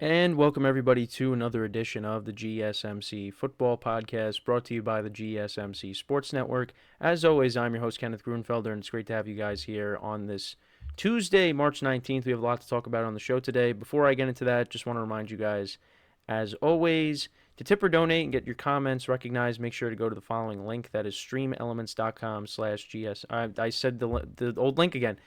And welcome everybody to another edition of the GSMC Football Podcast, brought to you by the GSMC Sports Network. As always, I'm your host, Kenneth Grunfelder, and it's great to have you guys here on this Tuesday, March 19th. We have a lot to talk about on the show today. Before I get into that, just want to remind you guys, as always, to tip or donate and get your comments recognized, make sure to go to the following link. That is streamelements.com/GS. I said the old link again.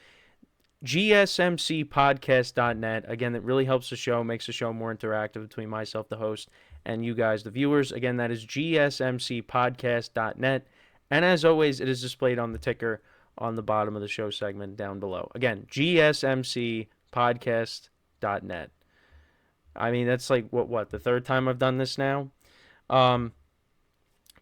GSMCpodcast.net. Again, that really helps the show, makes the show more interactive between myself, the host, and you guys, the viewers. Again, that is GSMCpodcast.net. And as always, it is displayed on the ticker on the bottom of the show segment down below. Again, GSMCpodcast.net. I mean, that's like, what, the third time I've done this now? But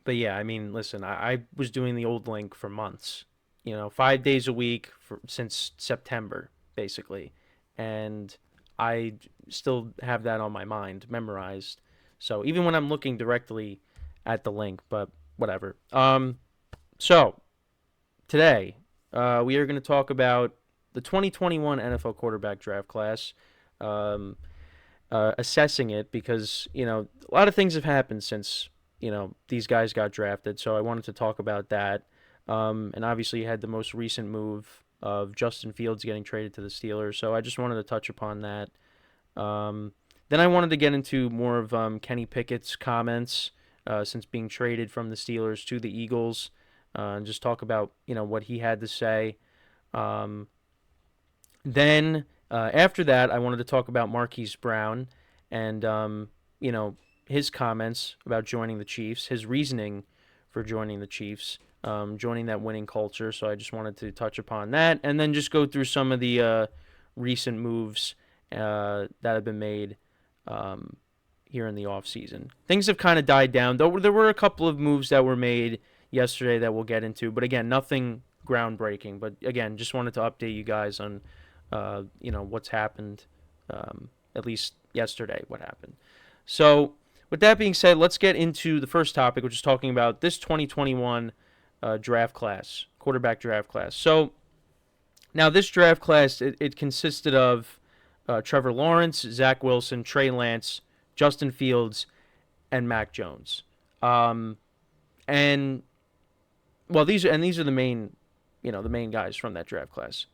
yeah, I mean, listen, I was doing the old link for months. 5 days a week since September, basically. And I still have that on my mind, memorized. So even when I'm looking directly at the link, but whatever. So today, we are going to talk about the 2021 NFL quarterback draft class, assessing it because, a lot of things have happened since, these guys got drafted. So I wanted to talk about that. And obviously you had the most recent move of Justin Fields getting traded to the Steelers, so I just wanted to touch upon that. Then I wanted to get into more of Kenny Pickett's comments since being traded from the Steelers to the Eagles, and just talk about what he had to say. Then after that, I wanted to talk about Marquise Brown and his comments about joining the Chiefs, his reasoning for joining the Chiefs. Joining that winning culture, so I just wanted to touch upon that, and then just go through some of the recent moves that have been made here in the offseason. Things have kind of died down, though there were a couple of moves that were made yesterday that we'll get into, but again, nothing groundbreaking. But again, just wanted to update you guys on what's happened, at least yesterday, what happened. So with that being said, let's get into the first topic, which is talking about this 2021 draft class, quarterback draft class. So now this draft class, it consisted of Trevor Lawrence, Zach Wilson, Trey Lance, Justin Fields, and Mac Jones. And well, these are the main, the main guys from that draft class.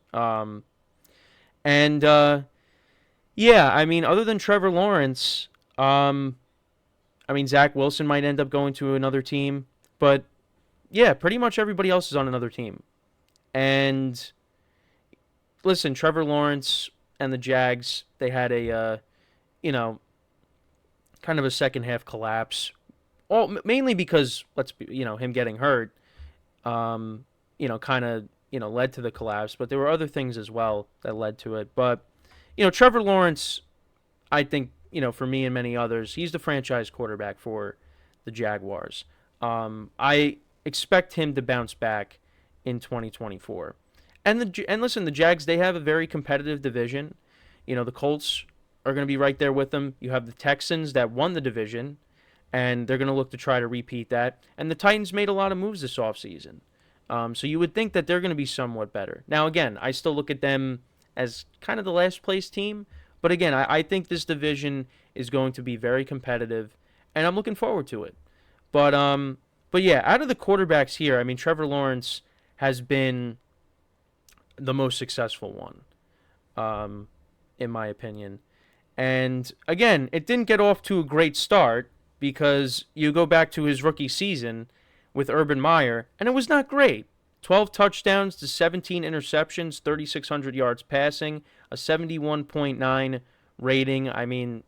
Yeah, I mean, other than Trevor Lawrence, Zach Wilson might end up going to another team, but yeah, pretty much everybody else is on another team. And listen, Trevor Lawrence and the Jags, they had a, kind of a second half collapse. Mainly because, him getting hurt, kind of, led to the collapse. But there were other things as well that led to it. But, Trevor Lawrence, I think, for me and many others, he's the franchise quarterback for the Jaguars. I expect him to bounce back in 2024. And listen, the Jags, they have a very competitive division. The Colts are going to be right there with them. You have the Texans that won the division, and they're going to look to try to repeat that. And the Titans made a lot of moves this offseason. So you would think that they're going to be somewhat better. Now, again, I still look at them as kind of the last place team. But again, I think this division is going to be very competitive, and I'm looking forward to it. But yeah, out of the quarterbacks here, Trevor Lawrence has been the most successful one, in my opinion. And again, it didn't get off to a great start because you go back to his rookie season with Urban Meyer, and it was not great. 12 touchdowns to 17 interceptions, 3,600 yards passing, a 71.9 rating.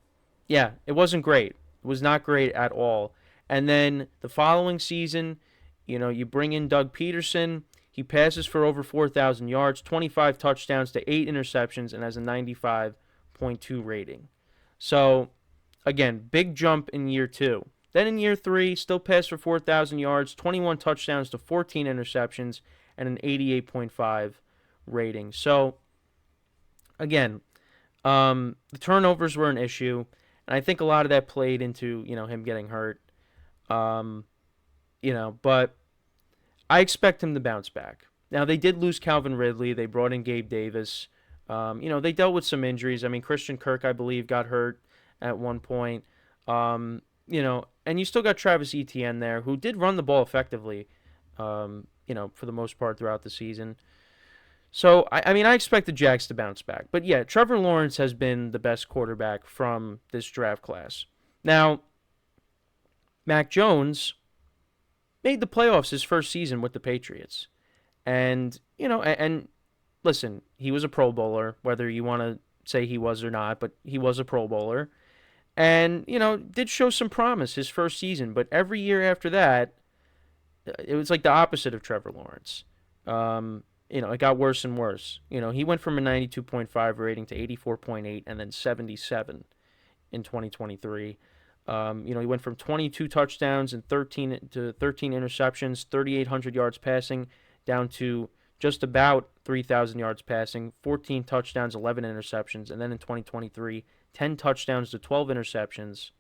Yeah, it wasn't great. It was not great at all. And then the following season, you bring in Doug Peterson. He passes for over 4,000 yards, 25 touchdowns to 8 interceptions, and has a 95.2 rating. So, again, big jump in year 2. Then in year 3, still passed for 4,000 yards, 21 touchdowns to 14 interceptions, and an 88.5 rating. So, again, the turnovers were an issue, and I think a lot of that played into, him getting hurt. But I expect him to bounce back. Now, they did lose Calvin Ridley. They brought in Gabe Davis. They dealt with some injuries. Christian Kirk, I believe, got hurt at one point. And you still got Travis Etienne there, who did run the ball effectively, for the most part throughout the season. So, I expect the Jags to bounce back. But yeah, Trevor Lawrence has been the best quarterback from this draft class. Now, Mac Jones made the playoffs his first season with the Patriots. And listen, he was a Pro Bowler, whether you want to say he was or not, but he was a Pro Bowler. And, did show some promise his first season. But every year after that, it was like the opposite of Trevor Lawrence. It got worse and worse. He went from a 92.5 rating to 84.8 and then 77 in 2023. He went from 22 touchdowns and 13 interceptions, 3,800 yards passing, down to just about 3,000 yards passing, 14 touchdowns, 11 interceptions, and then in 2023, 10 touchdowns to 12 interceptions,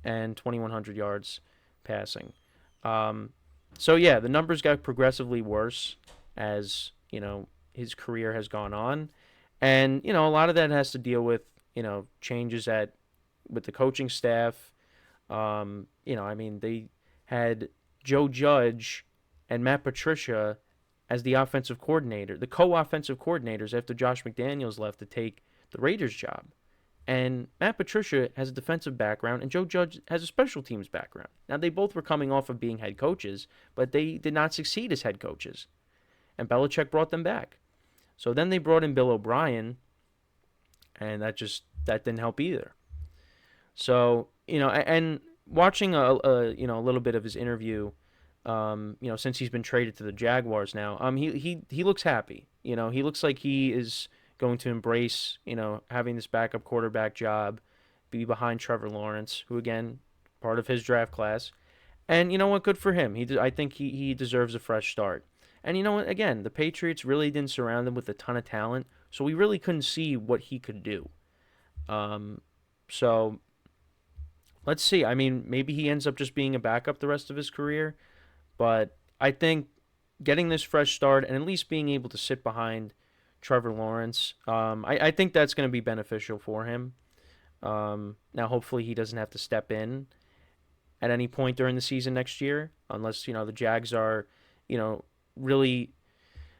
and 2,100 yards passing. So yeah, the numbers got progressively worse as his career has gone on, and a lot of that has to deal with changes with the coaching staff. They had Joe Judge and Matt Patricia as the offensive coordinator, the co-offensive coordinators after Josh McDaniels left to take the Raiders job. And Matt Patricia has a defensive background, and Joe Judge has a special teams background. Now, they both were coming off of being head coaches, but they did not succeed as head coaches. And Belichick brought them back. So then they brought in Bill O'Brien, and that didn't help either. So, and watching a little bit of his interview, since he's been traded to the Jaguars now, he looks happy. He looks like he is going to embrace, having this backup quarterback job, be behind Trevor Lawrence, who, again, part of his draft class. And you know what? Good for him. I think he deserves a fresh start. And you know what? Again, the Patriots really didn't surround him with a ton of talent, so we really couldn't see what he could do. So let's see. Maybe he ends up just being a backup the rest of his career. But I think getting this fresh start and at least being able to sit behind Trevor Lawrence, I think that's going to be beneficial for him. Now, hopefully he doesn't have to step in at any point during the season next year, unless, the Jags are, really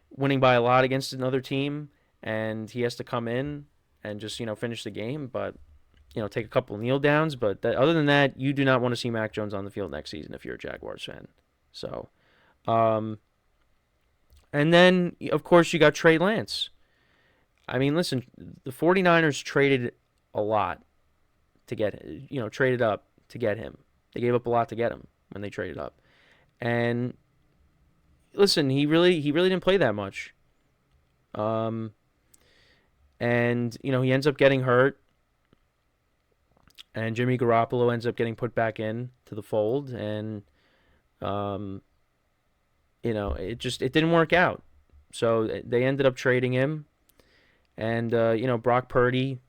winning by a lot against another team and he has to come in and just, finish the game. But, take a couple of kneel downs. But other than that, you do not want to see Mac Jones on the field next season if you're a Jaguars fan. So, and then, of course, you got Trey Lance. Listen, the 49ers traded a lot to traded up to get him. They gave up a lot to get him when they traded up. And listen, he really didn't play that much. And, he ends up getting hurt. And Jimmy Garoppolo ends up getting put back in to the fold. And, it didn't work out. So they ended up trading him. And, Brock Purdy,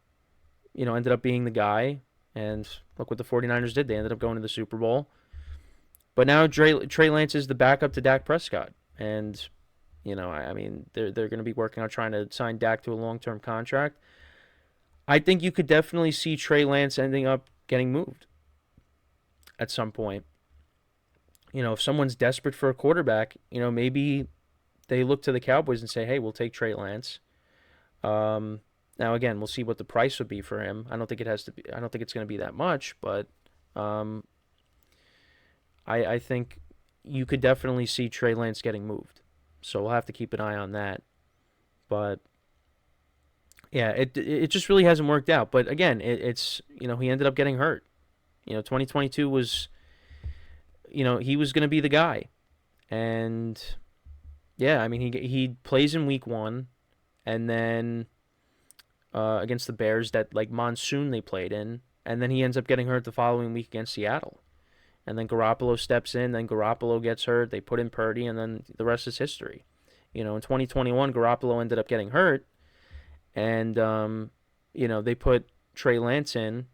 ended up being the guy. And look what the 49ers did. They ended up going to the Super Bowl. But now Trey Lance is the backup to Dak Prescott. And, they're going to be working on trying to sign Dak to a long-term contract. I think you could definitely see Trey Lance ending up getting moved at some point. If someone's desperate for a quarterback, maybe they look to the Cowboys and say, hey, we'll take Trey Lance. Now, again, we'll see what the price would be for him. I don't think it's going to be that much, but I think you could definitely see Trey Lance getting moved. So we'll have to keep an eye on that. But yeah, it just really hasn't worked out. But again, it's he ended up getting hurt. 2022 was, he was going to be the guy. And yeah, he plays in week 1 and then against the Bears, that like monsoon they played in, and then he ends up getting hurt the following week against Seattle. And then Garoppolo steps in, then Garoppolo gets hurt, they put in Purdy, and then the rest is history. In 2021, Garoppolo ended up getting hurt, and they put Trey Lance in.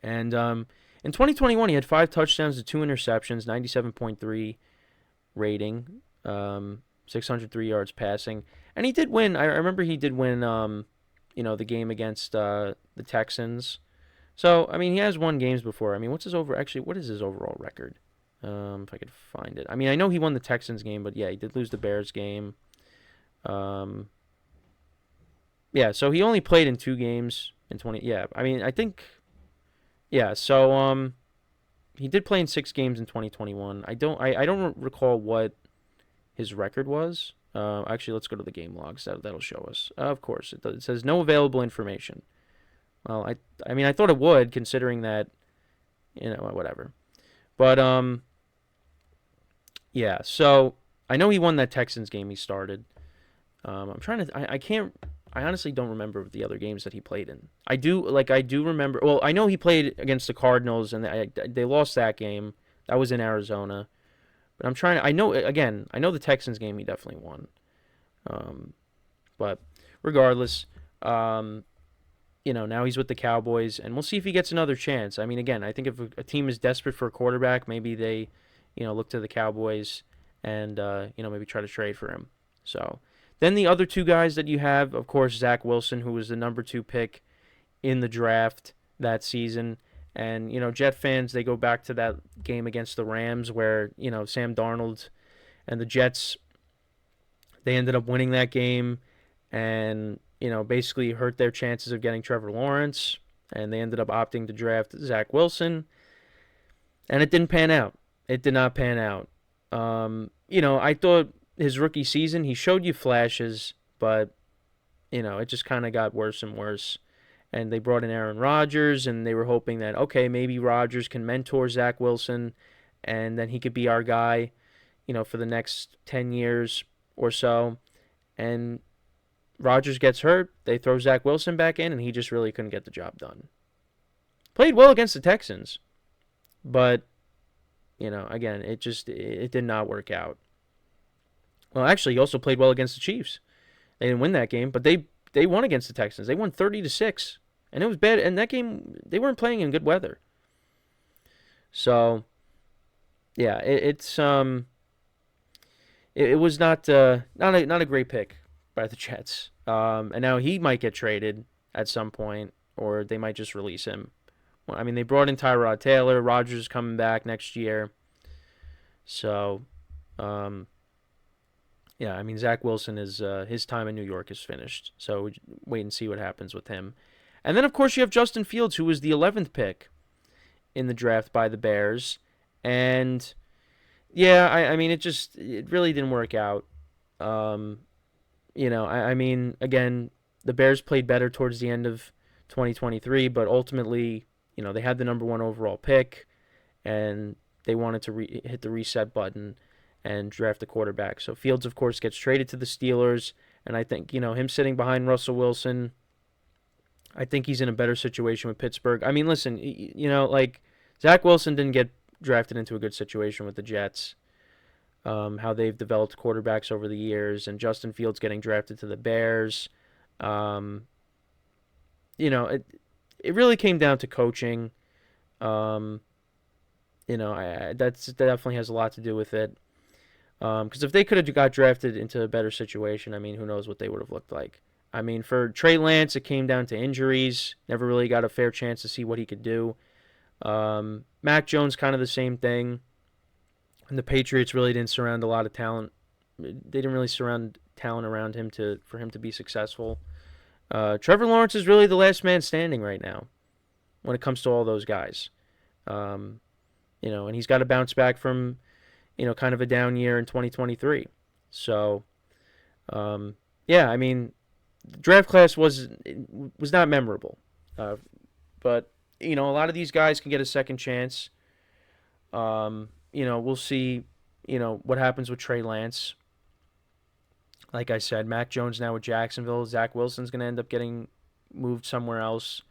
And in 2021, he had 5 touchdowns to 2 interceptions, 97.3 rating, 603 yards passing. And he did win. I remember he did win the game against the Texans. So, I mean, he has won games before. I mean, what is his overall record? If I could find it. I mean, I know he won the Texans game, but yeah, he did lose the Bears game. Um, yeah, so he only played in 2 games in 20. Yeah, I mean, I think, yeah, so he did play in 6 games in 2021. I don't recall what his record was. Actually, let's go to the game logs. That'll show us. Of course, it says no available information. Well, I mean, I thought it would, considering that, whatever. But yeah. So I know he won that Texans game he started. I'm trying to. I can't. I honestly don't remember the other games that he played in. I do remember. Well, I know he played against the Cardinals, and they lost that game. That was in Arizona. But I'm trying to. I know the Texans game he definitely won. But regardless, now he's with the Cowboys, and we'll see if he gets another chance. I mean, again, I think if a team is desperate for a quarterback, maybe they, look to the Cowboys and, maybe try to trade for him. So then the other 2 guys that you have, of course, Zach Wilson, who was the number 2 pick in the draft that season. And, Jet fans, they go back to that game against the Rams where, Sam Darnold and the Jets, they ended up winning that game and, basically hurt their chances of getting Trevor Lawrence. And they ended up opting to draft Zach Wilson. And it didn't pan out. It did not pan out. I thought his rookie season, he showed you flashes, but, it just kind of got worse and worse. And they brought in Aaron Rodgers, and they were hoping that, okay, maybe Rodgers can mentor Zach Wilson, and then he could be our guy, for the next 10 years or so. And Rodgers gets hurt. They throw Zach Wilson back in, and he just really couldn't get the job done. Played well against the Texans, but, again, it did not work out. Well, actually, he also played well against the Chiefs. They didn't win that game, but they won against the Texans. They won 30-6. And it was bad. And that game, they weren't playing in good weather. So, yeah, it was not a great pick by the Jets. And now he might get traded at some point, or they might just release him. Well, I mean, they brought in Tyrod Taylor. Rodgers is coming back next year. So, yeah, I mean, Zach Wilson is his time in New York is finished. So wait and see what happens with him. And then, of course, you have Justin Fields, who was the 11th pick in the draft by the Bears. And, yeah, I mean, it really didn't work out. I mean, again, the Bears played better towards the end of 2023, but ultimately, they had the number 1 overall pick, and they wanted to hit the reset button and draft a quarterback. So Fields, of course, gets traded to the Steelers, and I think, him sitting behind Russell Wilson, I think he's in a better situation with Pittsburgh. I mean, listen, Zach Wilson didn't get drafted into a good situation with the Jets, how they've developed quarterbacks over the years, and Justin Fields getting drafted to the Bears. It really came down to coaching. That definitely has a lot to do with it. Because if they could have got drafted into a better situation, I mean, who knows what they would have looked like. I mean, for Trey Lance, it came down to injuries. Never really got a fair chance to see what he could do. Mac Jones, kind of the same thing. And the Patriots really didn't surround a lot of talent. They didn't really surround talent around him for him to be successful. Trevor Lawrence is really the last man standing right now when it comes to all those guys. And he's got to bounce back from, kind of a down year in 2023. So, yeah, I mean, the draft class was not memorable. But, a lot of these guys can get a second chance. We'll see, what happens with Trey Lance. Like I said, Mac Jones now with Jacksonville. Zach Wilson's going to end up getting moved somewhere else.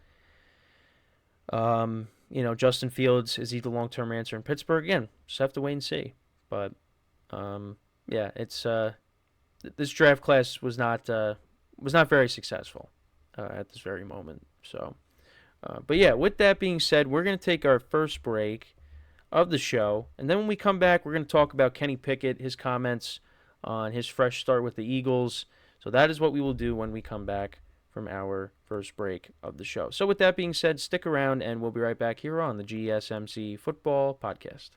Justin Fields, is he the long-term answer in Pittsburgh? Again, just have to wait and see. But, yeah, it's this draft class was not very successful at this very moment. So, but yeah, with that being said, we're going to take our first break of the show, and then when we come back, we're going to talk about Kenny Pickett, his comments on his fresh start with the Eagles. So that is what we will do when we come back from our first break of the show. So with that being said, stick around and we'll be right back here on the GSMC Football Podcast.